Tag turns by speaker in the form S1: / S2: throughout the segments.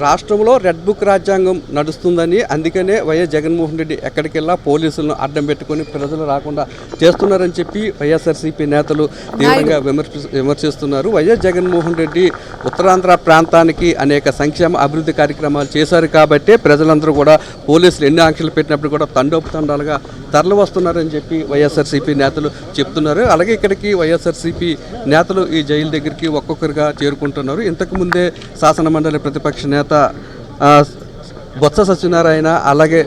S1: రాష్ట్రంలో red book రాజ్యాంగం నడుస్తుందని, అందుకనే వైఎస్ జగన్మోహన్ రెడ్డి ఎక్కడికెళ్ళా పోలీసులను అడ్డం పెట్టుకొని ప్రజలు రాకుండా చేస్తున్నారని చెప్పి వైఎస్ఆర్సీపీ నేతలు తీవ్రంగా విమర్శిస్తున్నారు. వైఎస్ జగన్మోహన్ రెడ్డి ఉత్తరాంధ్ర ప్రాంతానికి అనేక సంక్షేమ అభివృద్ధి కార్యక్రమాలు చేశారు కాబట్టి ప్రజలందరూ కూడా పోలీసులు ఎన్ని ఆంక్షలు పెట్టినప్పుడు కూడా తండోపతండాలుగా తరలి వస్తున్నారని చెప్పి వైఎస్ఆర్సీపీ నేతలు చెప్తున్నారు. అలాగే ఇక్కడికి వైఎస్ఆర్సీపీ నేతలు ఈ జైలు దగ్గరికి ఒక్కొక్కరుగా చేరుకుంటున్నారు. ఇంతకుముందే శాసన మండలి ప్రతిపక్ష నేత బొత్స సత్యనారాయణ, అలాగే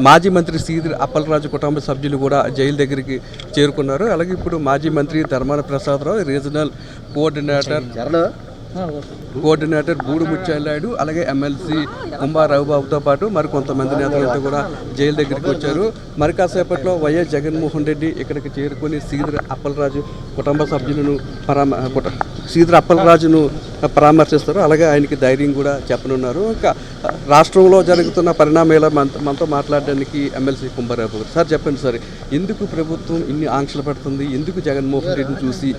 S1: మాజీ మంత్రి సీదిరి అప్పలరాజు కుటుంబ సభ్యులు కూడా జైలు దగ్గరికి చేరుకున్నారు. అలాగే ఇప్పుడు మాజీ మంత్రి ధర్మాన ప్రసాదరావు, రీజనల్ కోఆర్డినేటర్ బూడు ముత్యాలనాయుడు, అలాగే ఎమ్మెల్సీ కుంభా రఘుబాబుతో పాటు మరి కొంతమంది నేతలంతా కూడా జైలు దగ్గరికి వచ్చారు. మరి కాసేపట్లో వైఎస్ జగన్మోహన్ రెడ్డి ఇక్కడికి చేరుకొని సీదిరి అప్పలరాజు కుటుంబ సభ్యులను పరామర్శిస్తారు. అలాగే ఆయనకి ధైర్యం కూడా చెప్పనున్నారు. ఇంకా రాష్ట్రంలో జరుగుతున్న పరిణామాల మనతో మాట్లాడడానికి ఎమ్మెల్సీ కుంభారావు సార్ చెప్పండి సార్, ఎందుకు ప్రభుత్వం ఇన్ని ఆంక్షలు పెడుతుంది? ఎందుకు జగన్మోహన్ రెడ్డిని చూసి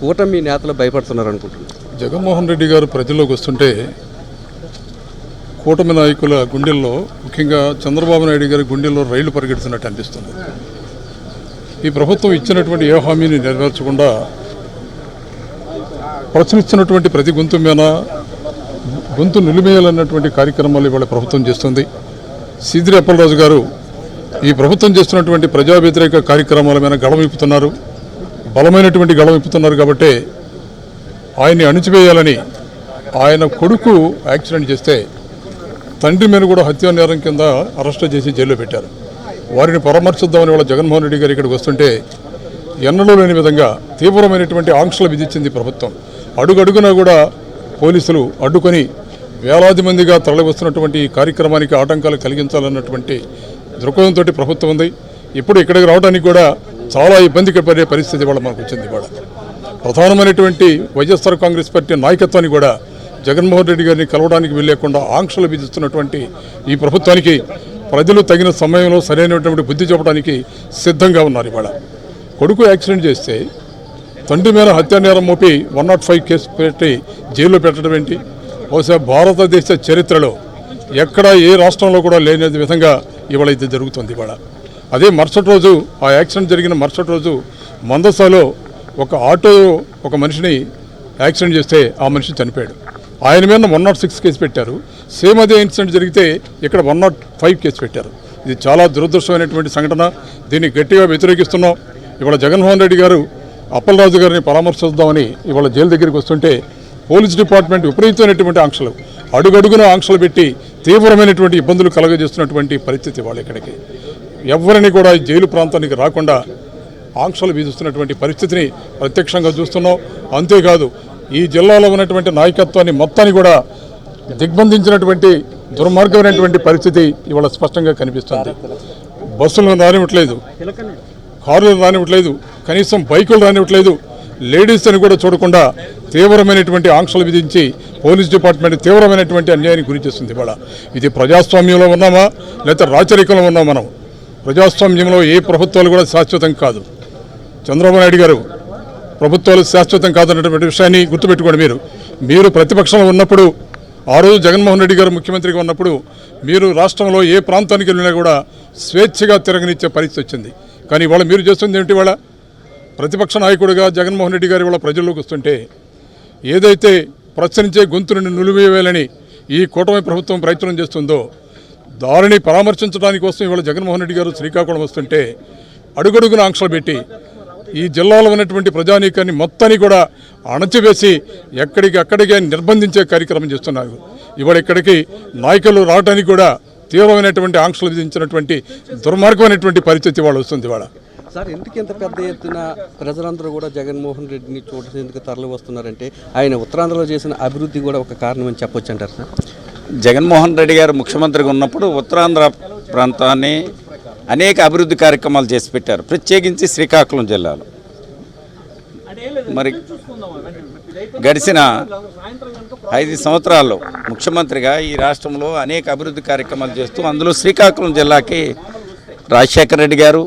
S1: కూటమి నేతలు భయపడుతున్నారు అనుకుంటున్నారు?
S2: జగన్మోహన్ రెడ్డి గారు ప్రజల్లోకి వస్తుంటే కూటమి నాయకుల గుండెల్లో, ముఖ్యంగా చంద్రబాబు నాయుడు గారి గుండెల్లో రైళ్లు పరిగెడుతున్నట్టు అనిపిస్తుంది. ఈ ప్రభుత్వం ఇచ్చినటువంటి ఏ హామీని నెరవేర్చకుండా ప్రశ్నిస్తున్నటువంటి ప్రతి గొంతు నిలిమేయాలన్నటువంటి కార్యక్రమాలు ఇవాళ ప్రభుత్వం చేస్తుంది. సీదిరి అప్పలరాజు గారు ఈ ప్రభుత్వం చేస్తున్నటువంటి ప్రజా వ్యతిరేక కార్యక్రమాల మీద గళమిప్పుతున్నారు, బలమైనటువంటి గళమిప్పుతున్నారు. కాబట్టి ఆయన్ని అణిచివేయాలని ఆయన కొడుకు యాక్సిడెంట్ చేస్తే తండ్రి మీద కూడా హత్యా నేరం కింద అరెస్ట్ చేసి జైల్లో పెట్టారు. వారిని పరామర్శిద్దామని వాళ్ళ జగన్మోహన్ రెడ్డి గారు ఇక్కడికి వస్తుంటే ఎన్నడూ లేని విధంగా తీవ్రమైనటువంటి ఆంక్షలు విధించింది ప్రభుత్వం. అడుగడుగునా కూడా పోలీసులు అడ్డుకొని వేలాది మందిగా తరలివస్తున్నటువంటి ఈ కార్యక్రమానికి ఆటంకాలు కలిగించాలన్నటువంటి దృక్పథంతో ప్రభుత్వం ఉంది. ఇప్పుడు ఇక్కడికి రావడానికి కూడా చాలా ఇబ్బంది పడే పరిస్థితి ఇవాళ మనకు వచ్చింది. ఇవాళ ప్రధానమైనటువంటి వైఎస్ఆర్ కాంగ్రెస్ పార్టీ నాయకత్వాన్ని కూడా జగన్మోహన్ రెడ్డి గారిని కలవడానికి వెళ్ళకుండా ఆంక్షలు విధిస్తున్నటువంటి ఈ ప్రభుత్వానికి ప్రజలు తగిన సమయంలో సరైనటువంటి బుద్ధి చెప్పడానికి సిద్ధంగా ఉన్నారు. ఇవాళ కొడుకు యాక్సిడెంట్ చేస్తే తండ్రి మీద హత్యా నేరం మోపి 105 కేసు పెట్టి జైల్లో పెట్టడం ఏంటి? బహుశా భారతదేశ చరిత్రలో ఎక్కడ ఏ రాష్ట్రంలో కూడా లేని విధంగా ఇవాళ ఇది జరుగుతుంది. ఇవాళ అదే మరుసటి రోజు, ఆ యాక్సిడెంట్ జరిగిన మరుసటి రోజు మందసాలో ఒక ఆటో ఒక మనిషిని యాక్సిడెంట్ చేస్తే ఆ మనిషి చనిపోయాడు. ఆయన మీద 106 కేసు పెట్టారు. సేమ్ అదే ఇన్సిడెంట్ జరిగితే ఇక్కడ 105 కేసు పెట్టారు. ఇది చాలా దురదృష్టమైనటువంటి సంఘటన. దీన్ని గట్టిగా వ్యతిరేకిస్తున్నాం. ఇవాళ జగన్మోహన్ రెడ్డి గారు అప్పలరాజు గారిని పరామర్శిద్దామని ఇవాళ జైలు దగ్గరికి వస్తుంటే పోలీస్ డిపార్ట్మెంట్ విపరీతమైనటువంటి ఆంక్షలు, అడుగడుగున ఆంక్షలు పెట్టి తీవ్రమైనటువంటి ఇబ్బందులు కలగజేస్తున్నటువంటి పరిస్థితి. వాళ్ళు ఇక్కడికి ఎవరిని కూడా జైలు ప్రాంతానికి రాకుండా ఆంక్షలు విధిస్తున్నటువంటి పరిస్థితిని ప్రత్యక్షంగా చూస్తున్నాం. అంతేకాదు ఈ జిల్లాలో ఉన్నటువంటి నాయకత్వాన్ని మొత్తాన్ని కూడా దిగ్బంధించినటువంటి దుర్మార్గమైనటువంటి పరిస్థితి ఇవాళ స్పష్టంగా కనిపిస్తుంది. బస్సులు రానివ్వట్లేదు, కార్లు రానివ్వట్లేదు, కనీసం బైకులు రానివ్వట్లేదు. లేడీస్ అని కూడా చూడకుండా తీవ్రమైనటువంటి ఆంక్షలు విధించి పోలీస్ డిపార్ట్మెంట్ తీవ్రమైనటువంటి అన్యాయానికి గురి చేస్తుంది. ఇవాళ ఇది ప్రజాస్వామ్యంలో ఉన్నామా లేకపోతే రాచరికంలో ఉన్నామా? మనం ప్రజాస్వామ్యంలో ఏ ప్రభుత్వాలు కూడా శాశ్వతం కాదు. చంద్రబాబు నాయుడు గారు ప్రభుత్వాలు శాశ్వతం కాదన్నటువంటి విషయాన్ని గుర్తుపెట్టుకోండి. మీరు ప్రతిపక్షంలో ఉన్నప్పుడు, ఆ రోజు జగన్మోహన్ రెడ్డి గారు ముఖ్యమంత్రిగా ఉన్నప్పుడు మీరు రాష్ట్రంలో ఏ ప్రాంతానికి వెళ్ళినా కూడా స్వేచ్ఛగా తిరగనిచ్చే పరిస్థితి వచ్చింది. కానీ ఇవాళ మీరు చేస్తుంది ఏమిటి? ఇవాళ ప్రతిపక్ష నాయకుడిగా జగన్మోహన్ రెడ్డి గారు ఇవాళ ప్రజల్లోకి వస్తుంటే ఏదైతే ప్రశ్నించే గొంతును నిలువేయాలని ఈ కూటమి ప్రభుత్వం ప్రయత్నం చేస్తుందో దానిని పరామర్శించడానికి కోసం ఇవాళ జగన్మోహన్ రెడ్డి గారు శ్రీకాకుళం వస్తుంటే అడుగడుగున ఆంక్షలు పెట్టి ఈ జిల్లాలో ఉన్నటువంటి ప్రజానీకాన్ని మొత్తాన్ని కూడా అణచివేసి ఎక్కడికి నిర్బంధించే కార్యక్రమం చేస్తున్నారు. ఇవాళ ఇక్కడికి నాయకులు రావడానికి కూడా తీవ్రమైనటువంటి ఆంక్షలు విధించినటువంటి దుర్మార్గమైనటువంటి పరిస్థితి వాళ్ళు వస్తుంది. ఇవాళ
S1: సార్ ఎందుకు ఇంత పెద్ద ఎత్తున ప్రజలందరూ కూడా జగన్మోహన్ రెడ్డిని చూడేందుకు తరలి వస్తున్నారంటే ఆయన ఉత్తరాంధ్రలో చేసిన అభివృద్ధి కూడా ఒక కారణం అని చెప్పొచ్చు అంటారు సార్?
S3: జగన్మోహన్ రెడ్డి గారు ముఖ్యమంత్రిగా ఉన్నప్పుడు ఉత్తరాంధ్ర ప్రాంతాన్ని అనేక అభివృద్ధి కార్యక్రమాలు చేసి పెట్టారు, ప్రత్యేకించి శ్రీకాకుళం జిల్లాలో. మరి గడిచిన 5 సంవత్సరాల్లో ముఖ్యమంత్రిగా ఈ రాష్ట్రంలో అనేక అభివృద్ధి కార్యక్రమాలు చేస్తూ అందులో శ్రీకాకుళం జిల్లాకి రాజశేఖర రెడ్డి గారు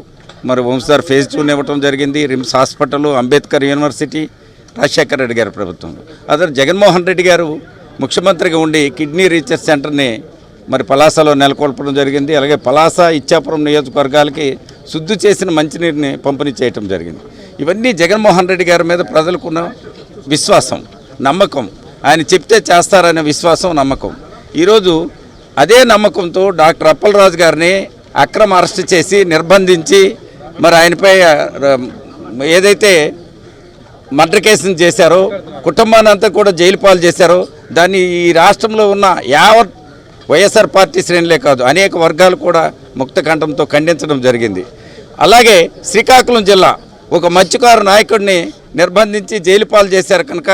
S3: మరి వంశధార ఫేజ్ 2 ఇవ్వటం జరిగింది. RIMS hospital, Ambedkar university, Rajasekhara Reddy గారి ప్రభుత్వంలో. అదే జగన్మోహన్ రెడ్డి గారు ముఖ్యమంత్రిగా ఉండి కిడ్నీ రీసెర్చ్ సెంటర్ని మరి పలాసలో నెలకొల్పడం జరిగింది. అలాగే పలాస ఇచ్చాపురం నియోజకవర్గాలకి శుద్ధి చేసిన మంచినీరుని పంపిణీ చేయటం జరిగింది. ఇవన్నీ జగన్మోహన్ రెడ్డి గారి మీద ప్రజలకున్న విశ్వాసం, నమ్మకం, ఆయన చెప్తే చేస్తారనే విశ్వాసం, నమ్మకం. ఈరోజు అదే నమ్మకంతో డాక్టర్ అప్పలరాజు గారిని అక్రమ అరెస్ట్ చేసి నిర్బంధించి మరి ఆయనపై ఏదైతే మర్డర్ కేసును చేశారో, కుటుంబాన్ని అంతా కూడా జైలు పాలు చేశారో, దాన్ని ఈ రాష్ట్రంలో ఉన్న యావత్ వైఎస్ఆర్ పార్టీ శ్రేణులే కాదు అనేక వర్గాలు కూడా ముక్తకంఠంతో ఖండించడం జరిగింది. అలాగే శ్రీకాకుళం జిల్లా ఒక మత్స్యకారు నాయకుడిని నిర్బంధించి జైలు పాలు చేశారు కనుక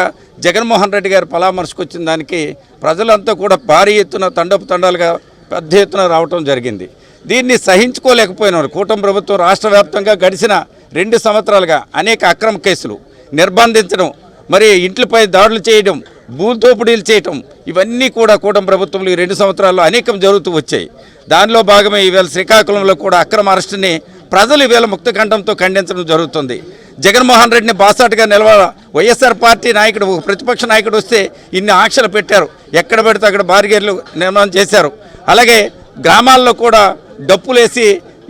S3: జగన్మోహన్ రెడ్డి గారు పరామర్శకు వచ్చిన దానికి ప్రజలంతా కూడా భారీ ఎత్తున తండాలుగా పెద్ద ఎత్తున రావటం జరిగింది. దీన్ని సహించుకోలేకపోయినారు. కూటమి ప్రభుత్వం రాష్ట్ర వ్యాప్తంగా గడిచిన 2 సంవత్సరాలుగా అనేక అక్రమ కేసులు, నిర్బంధించడం, మరి ఇంట్లపై దాడులు చేయడం, భూదోపిడీలు చేయటం, ఇవన్నీ కూడా కూటమి ప్రభుత్వంలో ఈ 2 సంవత్సరాల్లో అనేకం జరుగుతూ వచ్చాయి. దానిలో భాగమే ఈవేళ శ్రీకాకుళంలో కూడా అక్రమ అరెస్టుని ప్రజలు ఈవేళ ముక్తకంఠంతో ఖండించడం జరుగుతుంది. జగన్మోహన్ రెడ్డిని బాసాటుగా నిలవాల వైఎస్ఆర్ పార్టీ నాయకుడు, ఒక ప్రతిపక్ష నాయకుడు వస్తే ఇన్ని ఆంక్షలు పెట్టారు. ఎక్కడ పెడితే అక్కడ బారిగేర్లు నిర్మాణం చేశారు. అలాగే గ్రామాల్లో కూడా డప్పులేసి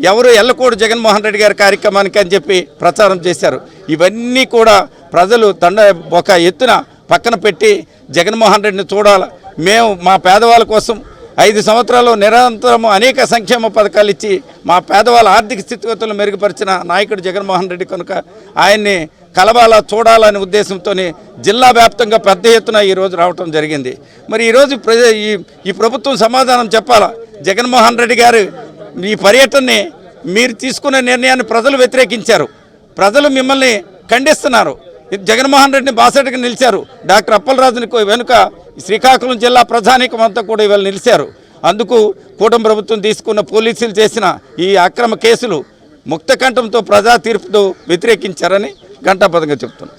S3: ఎవరు వెళ్ళకూడదు జగన్మోహన్ రెడ్డి గారి కార్యక్రమానికి అని చెప్పి ప్రచారం చేశారు. ఇవన్నీ కూడా ప్రజలు ఒక ఎత్తున పక్కన పెట్టి జగన్మోహన్ రెడ్డిని చూడాలి. మేము మా పేదవాళ్ళ కోసం 5 సంవత్సరాలు నిరంతరము అనేక సంక్షేమ పథకాలు ఇచ్చి మా పేదవాళ్ళ ఆర్థిక స్థితిగతులను మెరుగుపరిచిన నాయకుడు జగన్మోహన్ రెడ్డి కనుక ఆయన్ని కలవాలా, చూడాలనే ఉద్దేశంతో జిల్లా వ్యాప్తంగా పెద్ద ఎత్తున ఈరోజు రావటం జరిగింది. మరి ఈరోజు ఈ ప్రభుత్వం సమాధానం చెప్పాలా. జగన్మోహన్ రెడ్డి గారు ఈ పర్యటనని మీరు తీసుకునే నిర్ణయాన్ని ప్రజలు వ్యతిరేకించారు. ప్రజలు మిమ్మల్ని ఖండిస్తున్నారు. జగన్మోహన్ రెడ్డిని బాసటగా నిలిచారు. డాక్టర్ అప్పలరాజుని వెనుక శ్రీకాకుళం జిల్లా ప్రజానీకం అంతా కూడా ఇవాళ నిలిచారు. అందుకు కూటమి ప్రభుత్వం తీసుకున్న పోలీసులు చేసిన ఈ అక్రమ కేసులు ముక్తకంఠంతో ప్రజా తీర్పుతో వ్యతిరేకించారని ఘంటాపథంగా చెప్తున్నారు.